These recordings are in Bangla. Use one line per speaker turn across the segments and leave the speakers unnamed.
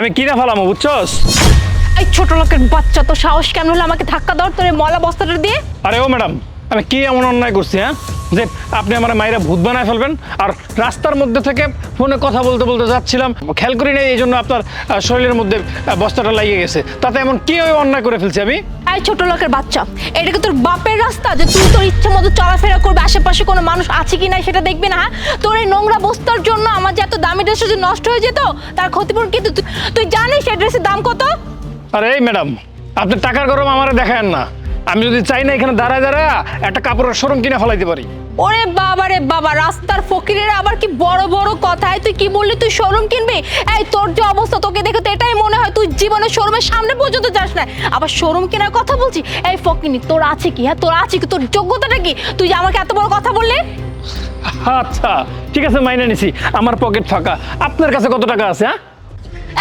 আমি কিনা ফেলামো বুঝছস?
এই ছোট লোকের বাচ্চা, তো সাহস কেমন হলো আমাকে ধাক্কা দেওয়ার তোর এই ময়লা বস্তাটা দিয়ে?
আরে ও ম্যাডাম, আমি কি এমন অন্যায় করছি হ্যাঁ যে আপনি আমার মায়েরা ভূত বানায় ফেলবেন? আর রাস্তার মধ্যে থেকে ফোনে কথা বলতে বলতে যাচ্ছিলাম, খেয়াল করি নাই, এই জন্য আপনার শরীরের মধ্যে বস্তাটা লাগিয়ে গেছে। তাতে এমন কি অন্যায় করে ফেলছি আমি?
এই ছোট লোকের বাচ্চা, এটা কি তোর বাপের রাস্তা যে তুই তোর ইচ্ছে মতো চলাফেরা করবে, আশেপাশে কোনো মানুষ আছে কি না সেটা দেখবি না? হ্যাঁ, তোর এই নোংরা বস্তার জন্য আমার যে এত দামি ড্রেস যদি নষ্ট হয়ে যেত, তার ক্ষতিপূরণ কিন্তু তুই জানিস এই ড্রেসের দাম কত?
আরে এই ম্যাডাম, আপনি টাকার গরম আমারে দেখায়েন না। আমি যদি চাই না এখানে দাঁড়ায় দাঁড়ায় একটা কাপড়ের শোরুম কিনে ফেলাইতে পারি।
ওরে বাবা রে বাবা, রাস্তার ফকিরের আবার কি বড় বড় কথায়! তুই কি বললি তুই শোরুম কিনবি? এই তোর যে অবস্থা, তোকে দেখে তো এটাই মনে হয় তুই জীবনে শোরুমের সামনে পর্যন্ত যাস না, আবার শোরুম কেনার কথা বলছি। এই ফকিনি, তোর আছে কি? হ্যাঁ, তোর আছে কি? তোর যোগ্যতাটা কি? তুই যে আমাকে এত বড় কথা বললি?
আচ্ছা ঠিক আছে, মাইনে নিছি, আমার পকেট ফাঁকা। আপনার কাছে কত টাকা আছে? হ্যাঁ,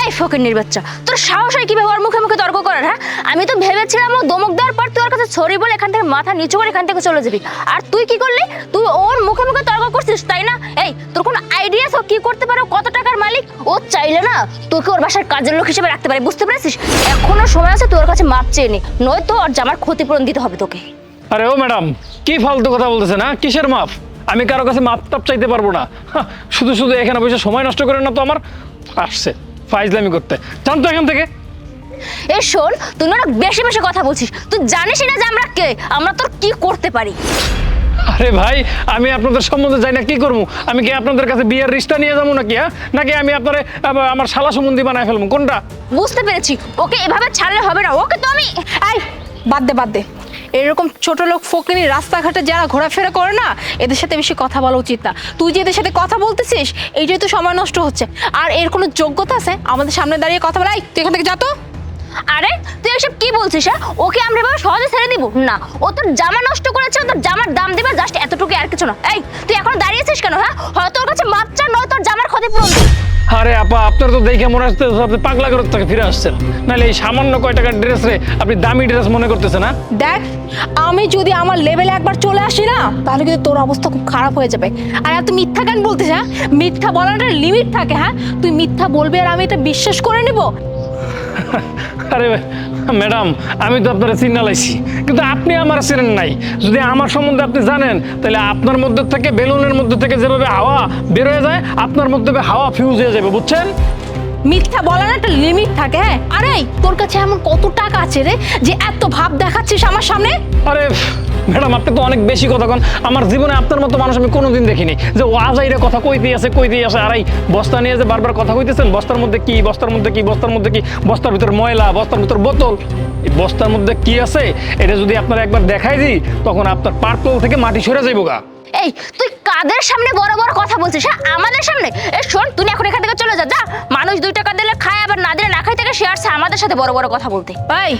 এই ফকিন্নির বাচ্চা, তোর সাহস হয় কিভাবে ওর মুখে মুখে তর্ক করার? হ্যাঁ, আমি তো ভেবেছিলাম ও ধমক দেওয়ার পর তুই ওর কাছে সরি বলে এখান থেকে মাথা নিচু করে এখান থেকে চলে যাবি, আর তুই কি করলি? তুই ওর মুখে মুখে তর্ক করছিস, তাই না? এই তোর কোনো আইডিয়া আছে ও কি করতে পারে, কত টাকার মালিক? ও চাইলে না তোকে ওর বাসার কাজের লোক হিসেবে রাখতে পারে, বুঝতে পেরেছিস? এখনো সময় আছে, তোর কাছে মাপ চেয়ে নে, নয়তো ওর জামার ক্ষতিপূরণ দিতে হবে তোকে।
আরে ও ম্যাডাম, কি ফালতু কথা বলতেছেন? না কিসের মাপ? আমি কারো কাছে মাপ টাপ চাইতে পারবো না। শুধু শুধু এখানে বসে সময় নষ্ট করেন না তো আমার। আসছে ফাইজলামি করতে, জানতো এখান থেকে।
এই শোন, তুই না বেশি বেশি কথা বলছিস, তুই জানিস না যে আমরা কে, আমরা তোর কি করতে পারি।
আরে ভাই, আমি আপনাদের সম্বন্ধে জানি না, কি করবো? আমি কি আপনাদের কাছে বিয়ের রিশতা নিয়ে যাবো নাকি? হ্যাঁ, নাকি আমি আপনারে আমার শালা সম্বন্ধী বানায় ফেলবো? কোনটা?
বুঝতে পেরেছি, ওকে এভাবে ছাড়লে হবে না, ওকে তো আমি।
এই বাদ দে বাদ দে, এরকম ছোট লোক ফকিনি রাস্তাঘাটে যারা ঘোরাফেরা করে না, এদের সাথে বেশি কথা বলা উচিত না। তুই যে এদের সাথে কথা বলতেছিস, এইটাই তো সময় নষ্ট হচ্ছে। আর এর কোনো যোগ্যতা আছে আমাদের সামনে দাঁড়িয়ে কথা বলা? এই তুই এখান থেকে যা তো।
আরে তুই এসব কি বলছিস? হ্যাঁ, ওকে আমরা এভাবে সহজে ছেড়ে দিব না। ও তোর জামা নষ্ট করেছে, ও তোর জামার দাম দিবে, জাস্ট এতটুকু, আর কিছু না। এই তুই এখন দাঁড়িয়েছিস কেন? হ্যাঁ, হয়তো তোর কাছে মাপ চা, নয় তোর জামার ক্ষতিপূরণ দে।
আরে আপা, আপনার তো দেখে মনে হচ্ছে আপনি পাগলা ঘর থেকে ফিরে আসছেন, নাহলে এই সামান্য কয় টাকার ড্রেস রে আপনি দামি ড্রেস মনে করতেছেন? না
দেখ, আমি যদি আমার লেভেলে একবার চলে আসি না, তাহলে কিন্তু তোর অবস্থা খুব খারাপ হয়ে যাবে। আর এত মিথ্যা কেন বলতিস? হ্যাঁ, মিথ্যা বলার একটা লিমিট থাকে। হ্যাঁ, তুই মিথ্যা বলবি আর আমি এটা বিশ্বাস করে নিব?
আরে ম্যাডাম, আমি তো আপনারা চিন্তা লাইছি, কিন্তু আপনি আমার চেনেন নাই। যদি আমার সম্বন্ধে আপনি জানেন, তাহলে আপনার মধ্যে থেকে, বেলুনের মধ্যে থেকে যেভাবে হাওয়া বের হয়ে যায়, আপনার মধ্যে হাওয়া ফিউজ হয়ে যাবে, বুঝছেন?
মিথ্যা বলার একটা লিমিট থাকে। হ্যাঁ, আরে তোর কাছে এমন কত টাকা আছে রে যে এত ভাব দেখাচ্ছিস আমার সামনে?
আরে ম্যাডাম, আপনি তো অনেক বেশি কথা কন। আমার জীবনে আপনার মতো মানুষ আমি কোনোদিন দেখিনি যে ও আজাইরে কথা কইতেই আছে। আর এই বস্তা নিয়ে যে বারবার কথা কইতেছেন, বস্তার মধ্যে কি, বস্তার মধ্যে কি, বস্তার মধ্যে কি, বস্তার ভিতর ময়লা, বস্তার ভিতর বোতল। এই বস্তার মধ্যে কি আছে এটা যদি আপনারা একবার দেখাই দিই, তখন আপনার পার্পল থেকে মাটি সরে যাইব গা।
এই তুই কাদের সামনে বড় বড় কথা বলছিস? হ্যাঁ, আমাদের সামনে? এই শোন, তুই এখন এখান থেকে চলে যা, যা। মানুষ 2 টাকা দিলে খায়, আবার না দিলে না খাই থেকে সে আসছে আমাদের সাথে বড় বড় কথা বলতে।
এই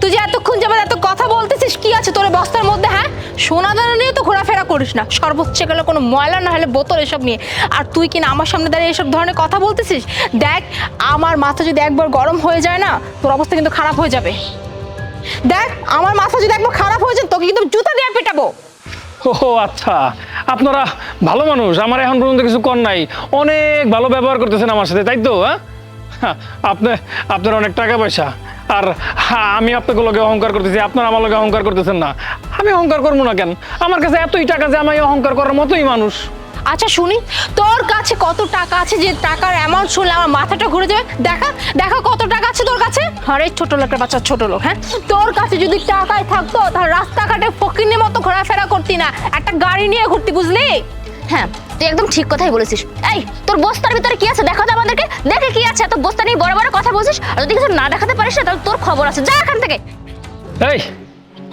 তুই যে এতক্ষণ যাবে এত কথা বলতেছিস, কি আছে তোর বস্তার মধ্যে? হ্যাঁ, সোনা দানা নিয়ে তো ঘোরাফেরা করিস না, সর্বোচ্চ গেলে কোনো ময়লা না হলে বোতল এসব নিয়ে। আর তুই কিনা আমার সামনে দাঁড়িয়ে এসব ধরনের কথা বলতেছিস? দেখ, আমার মাথা যদি একবার গরম হয়ে যায় না, তোর অবস্থা কিন্তু খারাপ হয়ে যাবে। দেখ, আমার মাথা যদি একবার খারাপ হয়ে যায়, তোকে কিন্তু জুতা দিয়ে পেটাবো।
ও আচ্ছা, আপনারা ভালো মানুষ, আমার এখন পর্যন্ত কিছু কর নাই, অনেক ভালো ব্যবহার করতেছেন আমার সাথে, তাই তো? হ্যাঁ, আপনার অনেক টাকা পয়সা, আর আমি আপনাকে লগে অহংকার করতেছি, আপনারা আমার লগে অহংকার করতেছেন না। আমি অহংকার করবো না কেন? আমার কাছে এতই টাকা যে আমি অহংকার করার মতোই মানুষ।
আচ্ছা শুনি, তোর কাছে কত টাকা আছে যে টাকার অ্যামাউন্ট শুনলে আমার মাথাটা ঘুরে যাবে? দেখা দেখা কত টাকা আছে তোর কাছে? আরে ছোট লোকের বাচ্চা, ছোট লোক। হ্যাঁ, তোর কাছে যদি টাকাই থাকতো তাহলে রাস্তাঘাটে ফকিরের মতো ঘোরাফেরা করতি না, একটা গাড়ি নিয়ে ঘুরতি, বুঝলি?
হ্যাঁ, তুই একদম ঠিক কথাই বলেছিস। এই তোর বস্তার ভিতরে কি আছে দেখো তো আমাদেরকে, দেখে কি আছে। এত বস্তা নিয়ে বড় বড় কথা বলছিস, আর যদি কিছু না দেখাতে পারিস না, তাহলে তোর খবর আছে, যা এখান থেকে।
এই,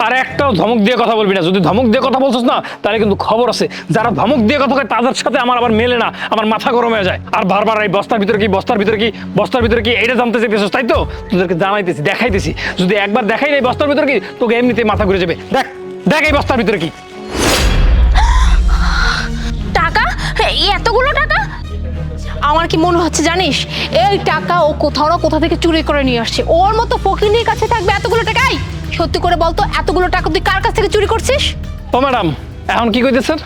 আর একটাও ধমক দিয়ে কথা বলবি না। যদি ধমক দিয়ে কথা বলছিস না, তাহলে কিন্তু খবর আছে। যারা ধমক দিয়ে কথা কয় তাদের সাথে আমার আবার মেলে না, আমার মাথা গরম হয়ে যায়। আর বারবার এই বস্তার ভিতরে কি, বস্তার ভিতরে কি, বস্তার ভিতরে কি, এটা জানতে চাইতেছিস, তাই তো? তোদেরকে জানাইতেছি, দেখাইতেছি। যদি একবার দেখাই নাই বস্তার ভিতরে কি, তোকে এমনিতেই মাথা ঘুরে যাবে। দেখ দেখ এই বস্তার ভিতরে কি।
টাকা? এই এতগুলো টাকা?
আমার কি মনে হচ্ছে জানিস, এই টাকা ও কোথাও না কোথা থেকে চুরি করে নিয়ে আসছে। ওর মতো ফকিরের কাছে থাকবে এতগুলো টাকা? সত্যি করে বলতো, এতগুলো টাকা তুই কার কাছ থেকে চুরি করছিস?
ও ম্যাডাম, এখন কি কইতেছেন?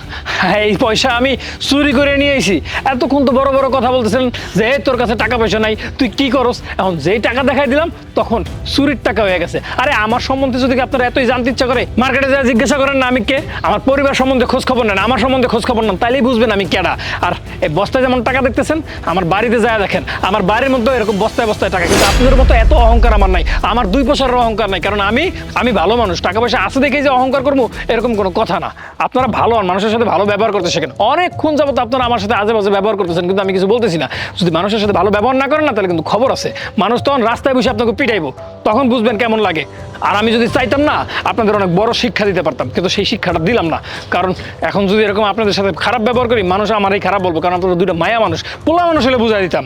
এই পয়সা আমি চুরি করে নিয়ে আইছি। এতক্ষণ তো বড় বড় কথা বলতেছেন যে এই তোর কাছে টাকা পয়সা নাই, তুই কি করস। এখন যেই টাকা দেখাই দিলাম তখন চুরির টাকা হয়ে গেছে। আরে আমার সম্বন্ধে যদি আপনার এতই জানতে ইচ্ছা করে মার্কেটে যা জিজ্ঞাসা করেন না আমি কে, আমার পরিবার সম্বন্ধে খোঁজ খবর নেন, আমার সম্বন্ধে খোঁজ খবর নেন, তাইলেই বুঝবেন আমি কেডা। আর এই বস্তায় যেমন টাকা দেখতেছেন, আমার বাড়িতে যায় দেখেন, আমার বাড়ির মধ্যে এরকম বস্তায় বস্তায় টাকা। কিন্তু আপনাদের মতো এত অহংকার আমার নাই, আমার 2 পয়সার অহংকার নাই। কারণ আমি ভালো মানুষ, টাকা পয়সা আছে দেখেই যে অহংকার করবো এরকম কোনো কথা না। আপনারা ভালো হন, মানুষের সাথে ভালো ব্যবহার করতে শেখেন। অনেকক্ষণ যাবত আপনারা আমার সাথে আজে বাজে ব্যবহার করতেছেন, কিন্তু আমি কিছু বলতেছি না। যদি মানুষের সাথে ভালো ব্যবহার না করেন না, তাহলে কিন্তু খবর আছে। মানুষ তখন রাস্তায় বসে আপনাকে পিটাইবো, তখন বুঝবেন কেমন লাগে। আর আমি যদি চাইতাম না, আপনাদের অনেক বড় শিক্ষা দিতে পারতাম, কিন্তু সেই শিক্ষাটা দিলাম না। কারণ এখন যদি এরকম আপনাদের সাথে খারাপ ব্যবহার করি, মানুষ আমারই খারাপ বলবো। কারণ আপনাদের 2টা মায়া মানুষ, পোলা মানুষ হলে বুঝাই দিতাম।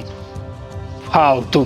ফালতু।